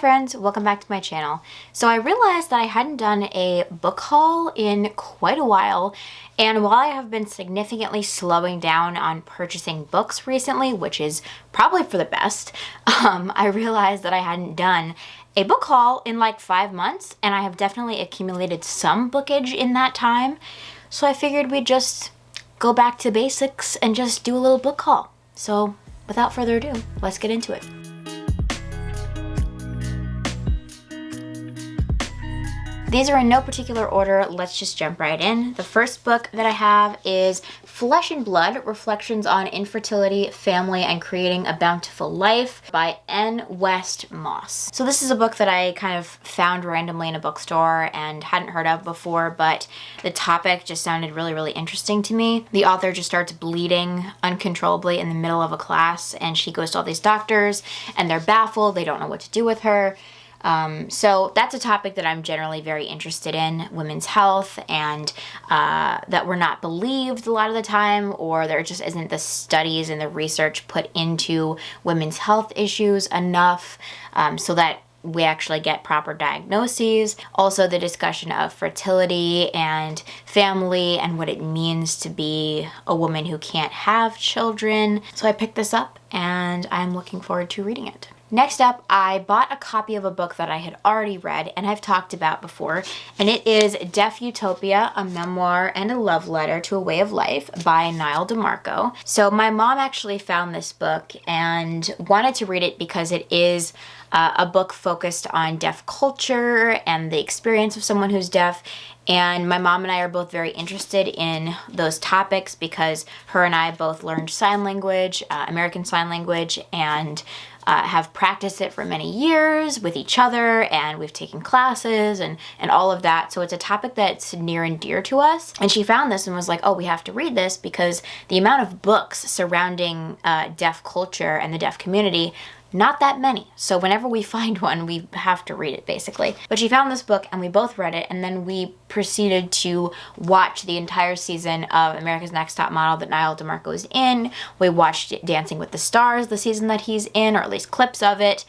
friends, welcome back to my channel. So I realized that I hadn't done a book haul in quite a while, and while I have been significantly slowing down on purchasing books recently, which is probably for the best, I realized that I hadn't done a book haul in like 5 months, and I have definitely accumulated some bookage in that time. So I figured we'd just go back to basics and just do a little book haul. So without further ado, let's get into it. These are in no particular order, let's just jump right in. The first book that I have is Flesh and Blood, Reflections on Infertility, Family, and Creating a Bountiful Life by N. West Moss. So this is a book that I kind of found randomly in a bookstore and hadn't heard of before, but the topic just sounded really interesting to me. The author just starts bleeding uncontrollably in the middle of a class, and she goes to all these doctors and they're baffled, they don't know what to do with her. So that's a topic that I'm generally very interested in, women's health, and that we're not believed a lot of the time, or there just isn't the studies and the research put into women's health issues enough so that we actually get proper diagnoses. Also the discussion of fertility and family and what it means to be a woman who can't have children. So I picked this up and I'm looking forward to reading it. Next up, I bought a copy of a book that I had already read and I've talked about before, and it is Deaf Utopia, a memoir and a love letter to a way of life by Niall DeMarco. So my mom actually found this book and wanted to read it because it is a book focused on deaf culture and the experience of someone who's deaf. And my mom and I are both very interested in those topics because her and I both learned sign language, American Sign Language, and have practiced it for many years with each other, and we've taken classes and all of that. So it's a topic that's near and dear to us. And she found this and was like, oh, we have to read this because the amount of books surrounding deaf culture and the deaf community, not that many. So whenever we find one, we have to read it, basically. But she found this book and we both read it, and then we proceeded to watch the entire season of America's Next Top Model that Niall DeMarco is in. We watched Dancing with the Stars, the season that he's in, or at least clips of it.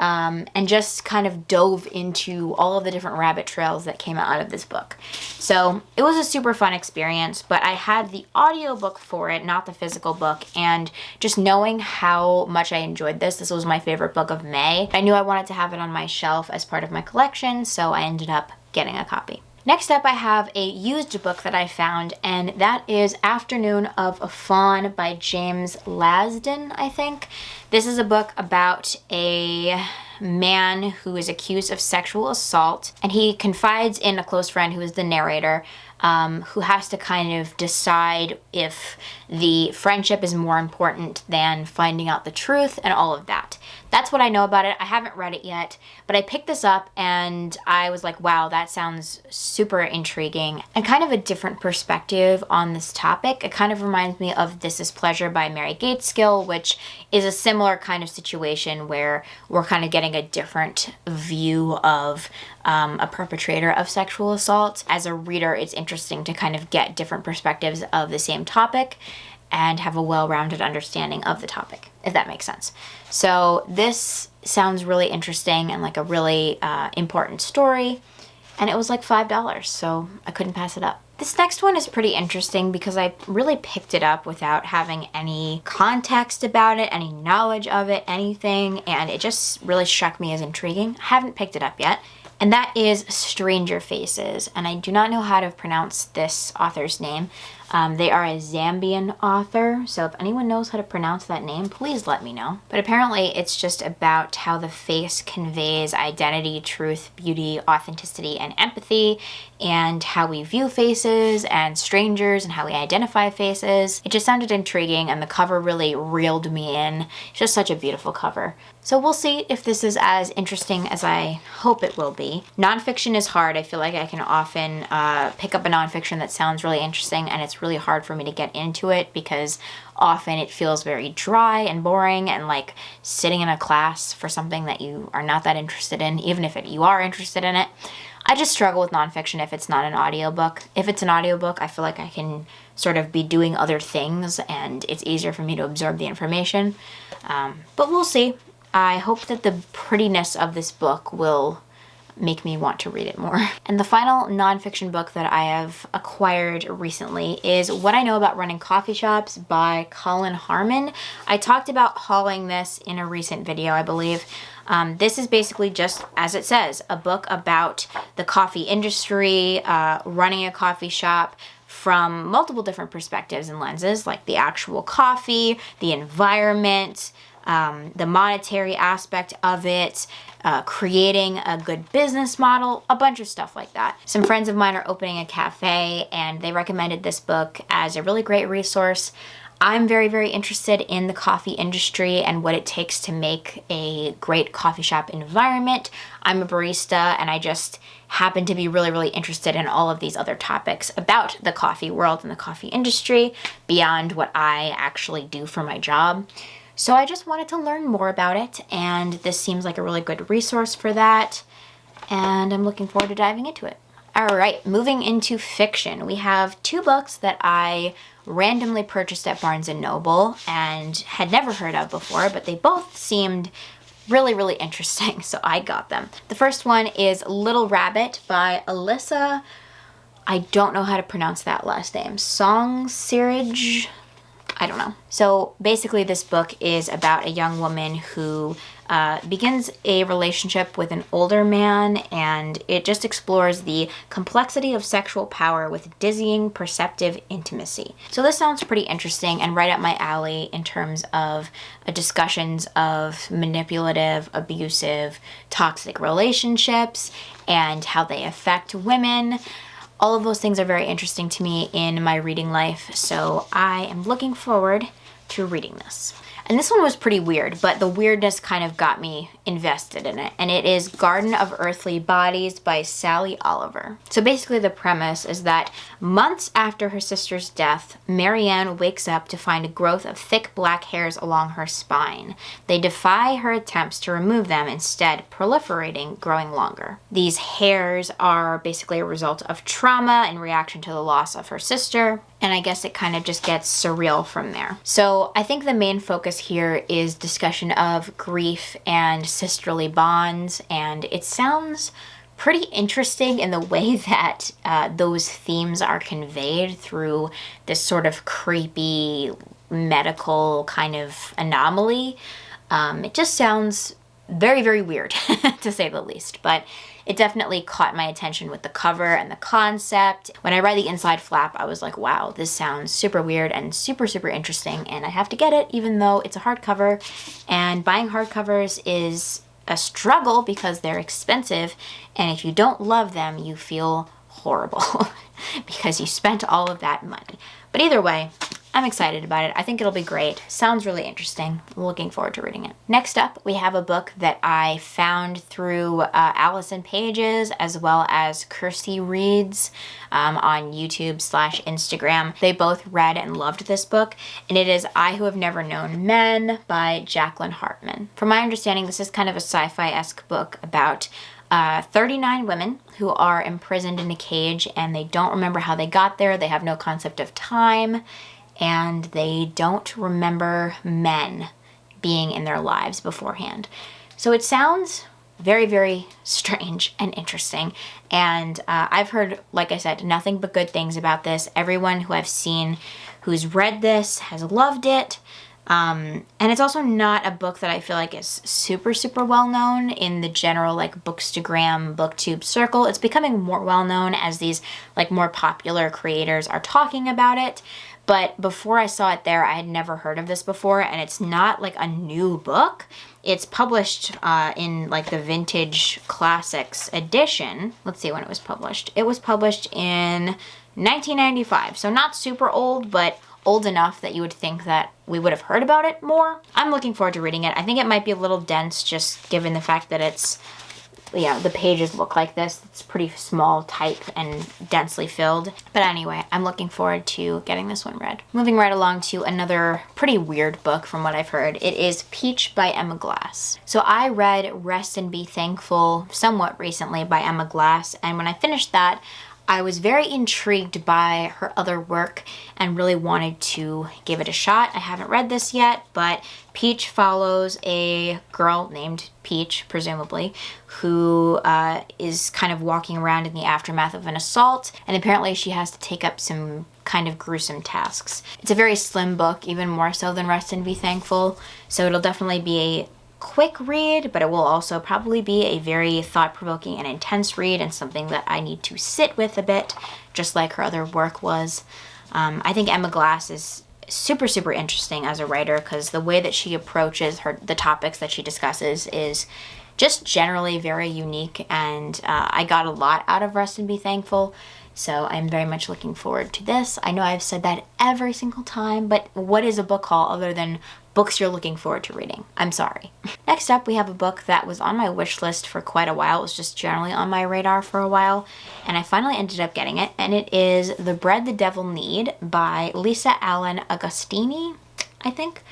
And just kind of dove into all of the different rabbit trails that came out of this book. So it was a super fun experience, but I had the audiobook for it, not the physical book, and just knowing how much I enjoyed this was my favorite book of May. I knew I wanted to have it on my shelf as part of my collection, so I ended up getting a copy. Next up, I have a used book that I found, and that is Afternoon of a Fawn by James Lasden, I think. This is a book about a man who is accused of sexual assault, and he confides in a close friend who is the narrator, who has to kind of decide if the friendship is more important than finding out the truth and all of that. That's what I know about it. I haven't read it yet, but I picked this up and I was like, wow, that sounds super intriguing and kind of a different perspective on this topic. It kind of reminds me of This Is Pleasure by Mary Gateskill, which is a similar kind of situation where we're kind of getting a different view of a perpetrator of sexual assault. As a reader, it's interesting to kind of get different perspectives of the same topic and have a well-rounded understanding of the topic, if that makes sense. So this sounds really interesting and like a really important story, and it was like $5, so I couldn't pass it up. This next one is pretty interesting because I really picked it up without having any context about it, any knowledge of it, anything, and it just really struck me as intriguing. I haven't picked it up yet, and that is Stranger Faces, and I do not know how to pronounce this author's name. They are a Zambian author, so if anyone knows how to pronounce that name, please let me know. But apparently it's just about how the face conveys identity, truth, beauty, authenticity, and empathy, and how we view faces and strangers and how we identify faces. It just sounded intriguing, and the cover really reeled me in. It's just such a beautiful cover. So we'll see if this is as interesting as I hope it will be. Nonfiction is hard. I feel like I can often pick up a nonfiction that sounds really interesting, and it's really hard for me to get into it because often it feels very dry and boring and like sitting in a class for something that you are not that interested in, even if you are interested in it. I just struggle with nonfiction if it's not an audiobook. If it's an audiobook, I feel like I can sort of be doing other things and it's easier for me to absorb the information. But we'll see. I hope that the prettiness of this book will make me want to read it more. And the final nonfiction book that I have acquired recently is What I Know About Running Coffee Shops by Colin Harmon. I talked about hauling this in a recent video, I believe. This is basically just, as it says, a book about the coffee industry, running a coffee shop from multiple different perspectives and lenses, like the actual coffee, the environment, the monetary aspect of it, creating a good business model, a bunch of stuff like that. Some friends of mine are opening a cafe and they recommended this book as a really great resource. I'm very, very interested in the coffee industry and what it takes to make a great coffee shop environment. I'm a barista and I just happen to be really, really interested in all of these other topics about the coffee world and the coffee industry beyond what I actually do for my job. So I just wanted to learn more about it, and this seems like a really good resource for that, and I'm looking forward to diving into it. All right, moving into fiction. We have 2 books that I randomly purchased at Barnes & Noble and had never heard of before, but they both seemed really, really interesting, so I got them. The first one is Little Rabbit by Alyssa, I don't know how to pronounce that last name, Song-Sirij? I don't know. So basically this book is about a young woman who begins a relationship with an older man, and it just explores the complexity of sexual power with dizzying, perceptive intimacy. So this sounds pretty interesting and right up my alley in terms of discussions of manipulative, abusive, toxic relationships and how they affect women. All of those things are very interesting to me in my reading life, so I am looking forward to reading this. And this one was pretty weird, but the weirdness kind of got me invested in it. And it is Garden of Earthly Bodies by Sally Oliver. So basically the premise is that months after her sister's death, Marianne wakes up to find a growth of thick black hairs along her spine. They defy her attempts to remove them, instead proliferating, growing longer. These hairs are basically a result of trauma in reaction to the loss of her sister. And I guess it kind of just gets surreal from there. So I think the main focus here is discussion of grief and sisterly bonds, and it sounds pretty interesting in the way that those themes are conveyed through this sort of creepy medical kind of anomaly. It just sounds very, very weird, to say the least, but it definitely caught my attention with the cover and the concept. When I read the inside flap, I was like, wow, this sounds super weird and super, super interesting, and I have to get it even though it's a hardcover, and buying hardcovers is a struggle because they're expensive, and if you don't love them, you feel horrible because you spent all of that money. But either way, I'm excited about it. I think it'll be great. Sounds really interesting. Looking forward to reading it. Next up, we have a book that I found through Allison Pages as well as Kirsty Reads on YouTube/Instagram. They both read and loved this book, and it is I Who Have Never Known Men by Jacqueline Hartman. From my understanding, this is kind of a sci-fi-esque book about 39 women who are imprisoned in a cage, and they don't remember how they got there. They have no concept of time, and they don't remember men being in their lives beforehand. So it sounds very, very strange and interesting. And I've heard, like I said, nothing but good things about this. Everyone who I've seen who's read this has loved it. And it's also not a book that I feel like is super, super well known in the general like Bookstagram, BookTube circle. It's becoming more well known as these like more popular creators are talking about it. But before I saw it there, I had never heard of this before, and it's not like a new book. It's published in like the Vintage Classics edition. Let's see when it was published. It was published in 1995, so not super old, but old enough that you would think that we would have heard about it more. I'm looking forward to reading it. I think it might be a little dense just given the fact that it's, yeah, the pages look like this. It's pretty small, tight, and densely filled. But anyway, I'm looking forward to getting this one read. Moving right along to another pretty weird book from what I've heard. It is Peach by Emma Glass. So I read Rest and Be Thankful somewhat recently by Emma Glass, and when I finished that, I was very intrigued by her other work and really wanted to give it a shot. I haven't read this yet, but Peach follows a girl named Peach, presumably, who is kind of walking around in the aftermath of an assault, and apparently she has to take up some kind of gruesome tasks. It's a very slim book, even more so than Rest and Be Thankful, so it'll definitely be a quick read, but it will also probably be a very thought-provoking and intense read, and something that I need to sit with a bit, just like her other work was. I think Emma Glass is super interesting as a writer, because the way that she approaches the topics that she discusses is just generally very unique, and I got a lot out of Rest and Be Thankful, so I'm very much looking forward to this. I know I've said that every single time, but what is a book haul other than books you're looking forward to reading? I'm sorry. Next up, we have a book that was on my wish list for quite a while. It was just generally on my radar for a while, and I finally ended up getting it, and it is The Bread the Devil Need by Lisa Allen Agostini, I think.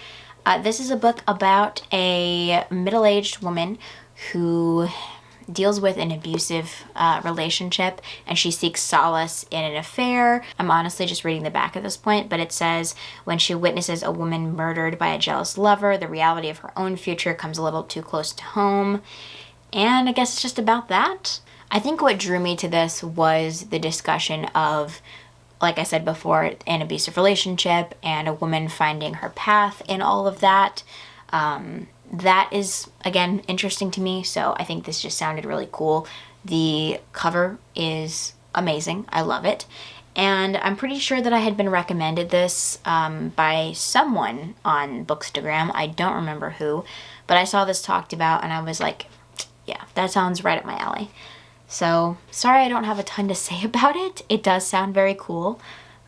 This is a book about a middle-aged woman who deals with an abusive relationship, and she seeks solace in an affair. I'm honestly just reading the back at this point, but it says when she witnesses a woman murdered by a jealous lover, the reality of her own future comes a little too close to home. And I guess it's just about that. I think what drew me to this was the discussion of, like I said before, an abusive relationship and a woman finding her path in all of that. That is, again, interesting to me, so I think this just sounded really cool. The cover is amazing. I love it. And I'm pretty sure that I had been recommended this by someone on Bookstagram. I don't remember who, but I saw this talked about, and I was like, yeah, that sounds right up my alley. So, sorry I don't have a ton to say about it. It does sound very cool.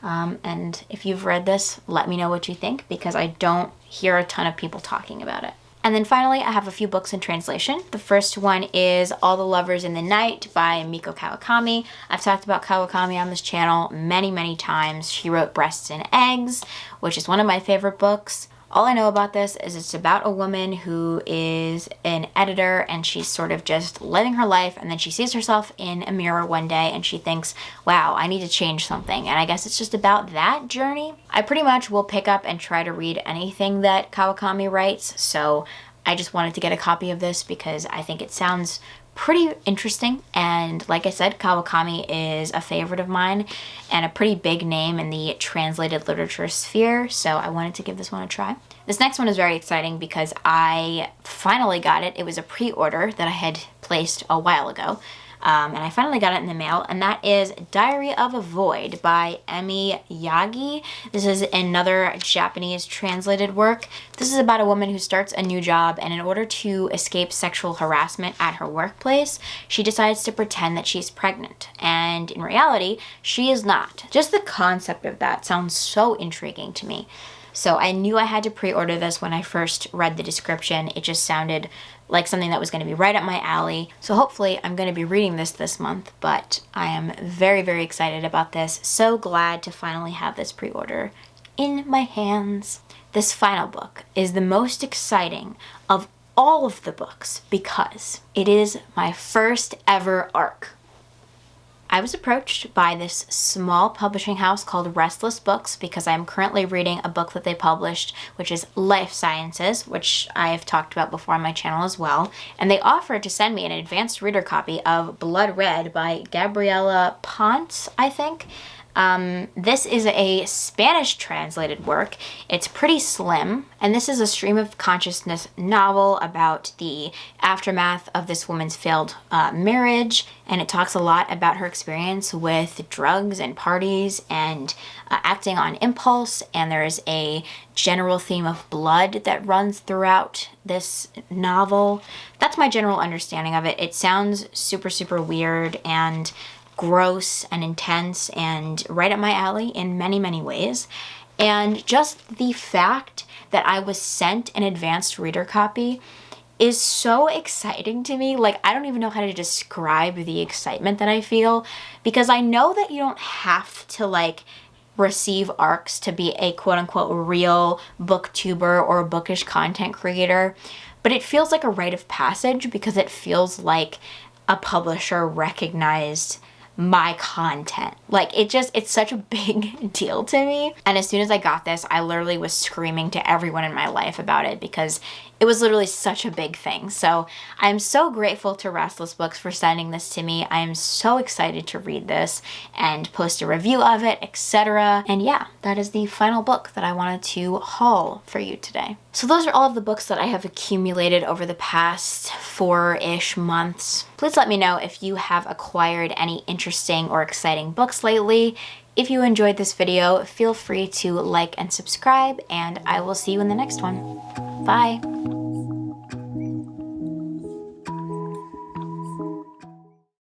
And if you've read this, let me know what you think, because I don't hear a ton of people talking about it. And then finally, I have a few books in translation. The first one is All the Lovers in the Night by Miko Kawakami. I've talked about Kawakami on this channel many times. She wrote Breasts and Eggs, which is one of my favorite books. All I know about this is it's about a woman who is an editor, and she's sort of just living her life, and then she sees herself in a mirror one day and she thinks, wow, I need to change something. And I guess it's just about that journey. I pretty much will pick up and try to read anything that Kawakami writes, so I just wanted to get a copy of this because I think it sounds pretty interesting, and like I said, Kawakami is a favorite of mine and a pretty big name in the translated literature sphere, so I wanted to give this one a try. This next one is very exciting because I finally got it. It was a pre-order that I had placed a while ago, and I finally got it in the mail, and that is Diary of a Void by Emi Yagi. This is another Japanese translated work. This is about a woman who starts a new job, and in order to escape sexual harassment at her workplace, she decides to pretend that she's pregnant, and in reality, she is not. Just the concept of that sounds so intriguing to me. So I knew I had to pre-order this when I first read the description. It just sounded like something that was going to be right up my alley. So hopefully I'm going to be reading this month, but I am very excited about this. So glad to finally have this pre-order in my hands. This final book is the most exciting of all of the books because it is my first ever ARC. I was approached by this small publishing house called Restless Books because I'm currently reading a book that they published, which is Life Sciences, which I have talked about before on my channel as well. And they offered to send me an advanced reader copy of Blood Red by Gabriela Ponce, I think. This is a Spanish translated work. It's pretty slim, and this is a stream of consciousness novel about the aftermath of this woman's failed marriage, and it talks a lot about her experience with drugs and parties and acting on impulse, and there's a general theme of blood that runs throughout this novel. That's my general understanding of it. It sounds super weird and gross and intense and right up my alley in many ways. And just the fact that I was sent an advanced reader copy is so exciting to me. Like, I don't even know how to describe the excitement that I feel, because I know that you don't have to like receive ARCs to be a quote-unquote real booktuber or bookish content creator, but it feels like a rite of passage because it feels like a publisher recognized my content. Like it's such a big deal to me. And as soon as I got this, I literally was screaming to everyone in my life about it because it was literally such a big thing. So I'm so grateful to Restless Books for sending this to me. I am so excited to read this and post a review of it, etc. And yeah, that is the final book that I wanted to haul for you today. So those are all of the books that I have accumulated over the past 4-ish months. Please let me know if you have acquired any interesting or exciting books lately. If you enjoyed this video, feel free to like and subscribe, and I will see you in the next one. Bye.